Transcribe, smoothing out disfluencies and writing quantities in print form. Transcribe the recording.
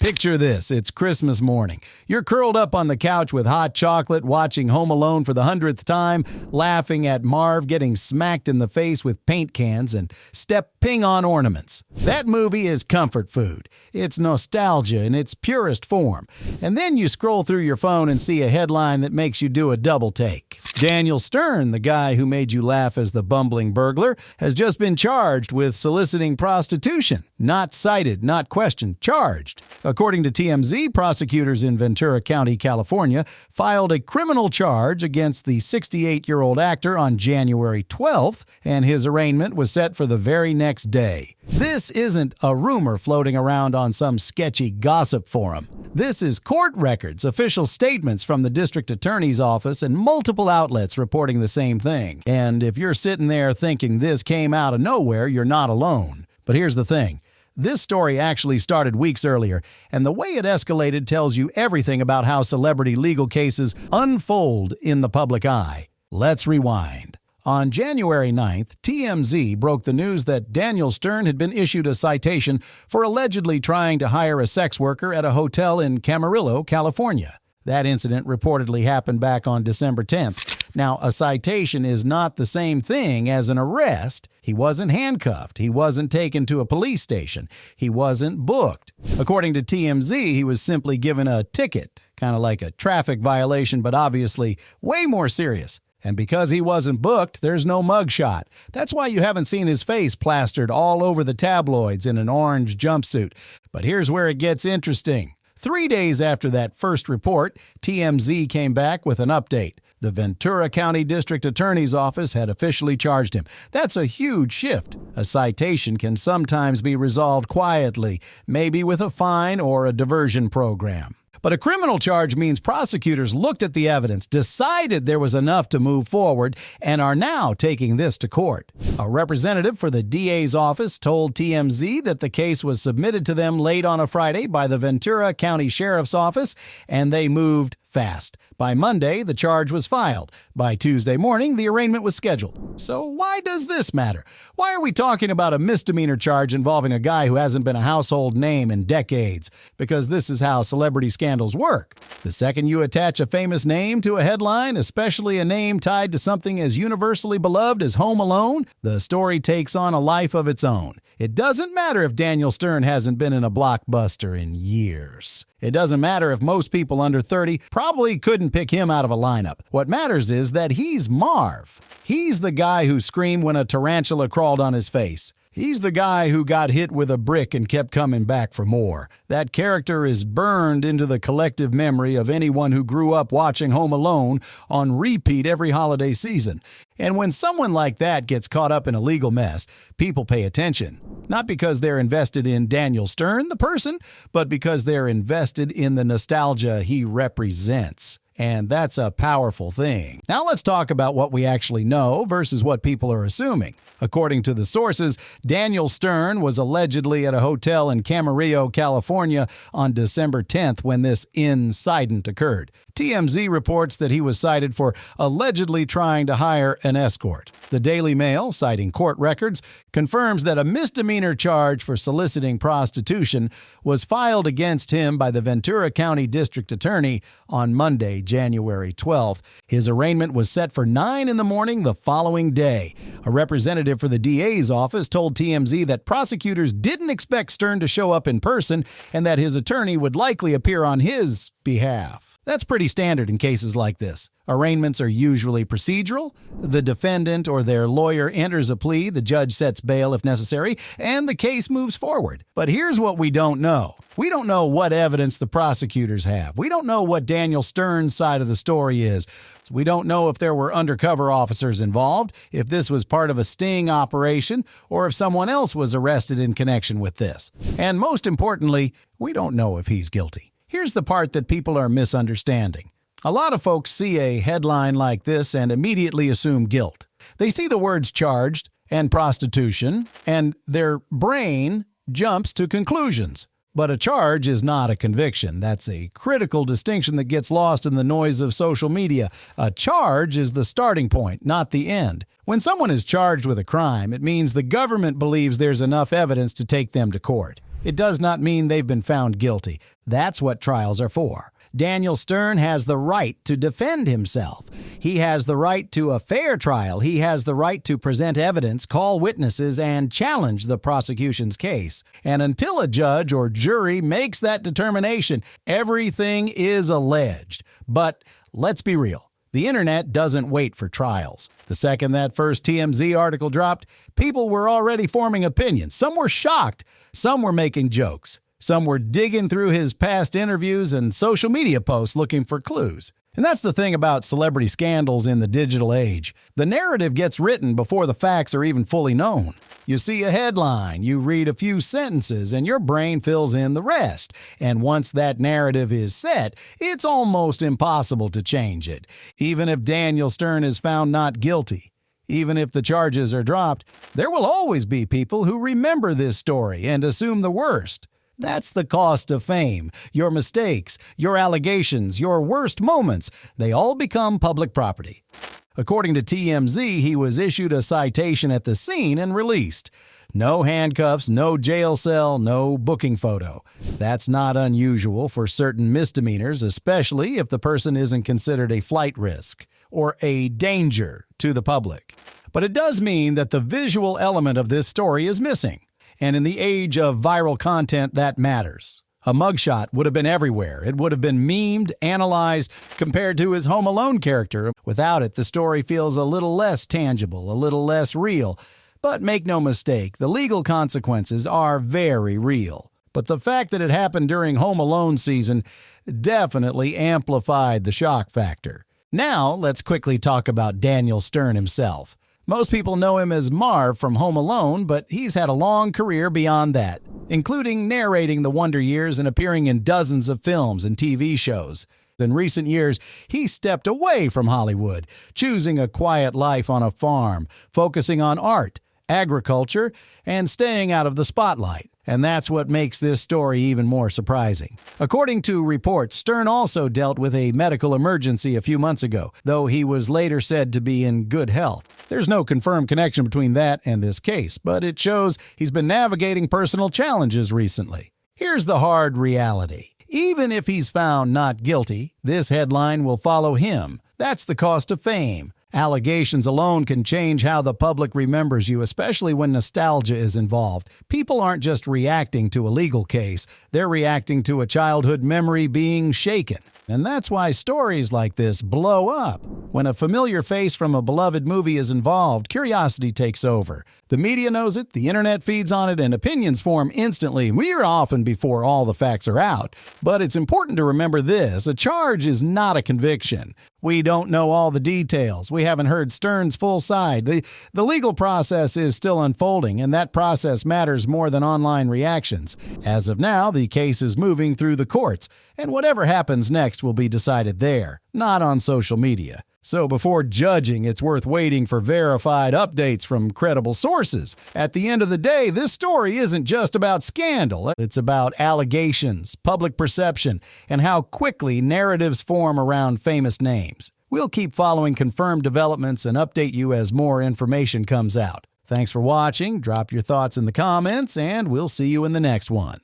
Picture this, it's Christmas morning. You're curled up on the couch with hot chocolate, watching Home Alone for the 100th time, laughing at Marv getting smacked in the face with paint cans and stepping on ornaments. That movie is comfort food. It's nostalgia in its purest form. And then you scroll through your phone and see a headline that makes you do a double take. Daniel Stern, the guy who made you laugh as the bumbling burglar, has just been charged with soliciting prostitution. Not cited, not questioned, charged. According to TMZ, prosecutors in Ventura County, California, filed a criminal charge against the 68-year-old actor on January 12th, and his arraignment was set for the very next day. This isn't a rumor floating around on some sketchy gossip forum. This is court records, official statements from the district attorney's office, and multiple outlets reporting the same thing. And if you're sitting there thinking this came out of nowhere, you're not alone. But here's the thing. This story actually started weeks earlier, and the way it escalated tells you everything about how celebrity legal cases unfold in the public eye. Let's rewind. On January 9th, TMZ broke the news that Daniel Stern had been issued a citation for allegedly trying to hire a sex worker at a hotel in Camarillo, California. That incident reportedly happened back on December 10th. Now, a citation is not the same thing as an arrest. He wasn't handcuffed. He wasn't taken to a police station. He wasn't booked. According to TMZ, he was simply given a ticket, kind of like a traffic violation, but obviously way more serious. And because he wasn't booked, there's no mugshot. That's why you haven't seen his face plastered all over the tabloids in an orange jumpsuit. But here's where it gets interesting. 3 days after that first report, TMZ came back with an update. The Ventura County District Attorney's Office had officially charged him. That's a huge shift. A citation can sometimes be resolved quietly, maybe with a fine or a diversion program. But a criminal charge means prosecutors looked at the evidence, decided there was enough to move forward, and are now taking this to court. A representative for the DA's office told TMZ that the case was submitted to them late on a Friday by the Ventura County Sheriff's Office, and they moved fast. By Monday, the charge was filed. By Tuesday morning, the arraignment was scheduled. So why does this matter? Why are we talking about a misdemeanor charge involving a guy who hasn't been a household name in decades? Because this is how celebrity scandals work. The second you attach a famous name to a headline, especially a name tied to something as universally beloved as Home Alone, the story takes on a life of its own. It doesn't matter if Daniel Stern hasn't been in a blockbuster in years. It doesn't matter if most people under 30 probably couldn't pick him out of a lineup. What matters is that he's Marv. He's the guy who screamed when a tarantula crawled on his face. He's the guy who got hit with a brick and kept coming back for more. That character is burned into the collective memory of anyone who grew up watching Home Alone on repeat every holiday season. And when someone like that gets caught up in a legal mess, people pay attention. Not because they're invested in Daniel Stern, the person, but because they're invested in the nostalgia he represents. And that's a powerful thing. Now let's talk about what we actually know versus what people are assuming. According to the sources, Daniel Stern was allegedly at a hotel in Camarillo, California on December 10th when this incident occurred. TMZ reports that he was cited for allegedly trying to hire an escort. The Daily Mail, citing court records, confirms that a misdemeanor charge for soliciting prostitution was filed against him by the Ventura County District Attorney on Monday, January 12th. His arraignment was set for 9 in the morning the following day. A representative for the DA's office told TMZ that prosecutors didn't expect Stern to show up in person and that his attorney would likely appear on his behalf. That's pretty standard in cases like this. Arraignments are usually procedural. The defendant or their lawyer enters a plea, the judge sets bail if necessary, and the case moves forward. But here's what we don't know. We don't know what evidence the prosecutors have. We don't know what Daniel Stern's side of the story is. We don't know if there were undercover officers involved, if this was part of a sting operation, or if someone else was arrested in connection with this. And most importantly, we don't know if he's guilty. Here's the part that people are misunderstanding. A lot of folks see a headline like this and immediately assume guilt. They see the words charged and prostitution, and their brain jumps to conclusions. But a charge is not a conviction. That's a critical distinction that gets lost in the noise of social media. A charge is the starting point, not the end. When someone is charged with a crime, it means the government believes there's enough evidence to take them to court. It does not mean they've been found guilty. That's what trials are for. Daniel Stern has the right to defend himself. He has the right to a fair trial. He has the right to present evidence, call witnesses, and challenge the prosecution's case. And until a judge or jury makes that determination, everything is alleged. But let's be real. The internet doesn't wait for trials. The second that first TMZ article dropped, people were already forming opinions. Some were shocked. Some were making jokes. Some were digging through his past interviews and social media posts looking for clues. And that's the thing about celebrity scandals in the digital age. The narrative gets written before the facts are even fully known. You see a headline, you read a few sentences, and your brain fills in the rest. And once that narrative is set, it's almost impossible to change it. Even if Daniel Stern is found not guilty, even if the charges are dropped, there will always be people who remember this story and assume the worst. That's the cost of fame. Your mistakes, your allegations, your worst moments, they all become public property. According to TMZ, he was issued a citation at the scene and released. No handcuffs, no jail cell, no booking photo. That's not unusual for certain misdemeanors, especially if the person isn't considered a flight risk or a danger to the public. But it does mean that the visual element of this story is missing. And in the age of viral content, that matters. A mugshot would have been everywhere. It would have been memed, analyzed, compared to his Home Alone character. Without it, the story feels a little less tangible, a little less real. But make no mistake, the legal consequences are very real. But the fact that it happened during Home Alone season definitely amplified the shock factor. Now, let's quickly talk about Daniel Stern himself. Most people know him as Marv from Home Alone, but he's had a long career beyond that, including narrating the Wonder Years and appearing in dozens of films and TV shows. In recent years, he stepped away from Hollywood, choosing a quiet life on a farm, focusing on art, agriculture, and staying out of the spotlight. And that's what makes this story even more surprising. According to reports, Stern also dealt with a medical emergency a few months ago, though he was later said to be in good health. There's no confirmed connection between that and this case, but it shows he's been navigating personal challenges recently. Here's the hard reality. Even if he's found not guilty, this headline will follow him. That's the cost of fame. Allegations alone can change how the public remembers you, especially when nostalgia is involved. People aren't just reacting to a legal case, they're reacting to a childhood memory being shaken. And that's why stories like this blow up. When a familiar face from a beloved movie is involved, curiosity takes over. The media knows it, the internet feeds on it, and opinions form instantly. We're often before all the facts are out. But it's important to remember this: a charge is not a conviction. We don't know all the details. We haven't heard Stern's full side. The legal process is still unfolding, and that process matters more than online reactions. As of now, the case is moving through the courts, and whatever happens next will be decided there, not on social media. So before judging, it's worth waiting for verified updates from credible sources. At the end of the day, this story isn't just about scandal. It's about allegations, public perception, and how quickly narratives form around famous names. We'll keep following confirmed developments and update you as more information comes out. Thanks for watching. Drop your thoughts in the comments, and we'll see you in the next one.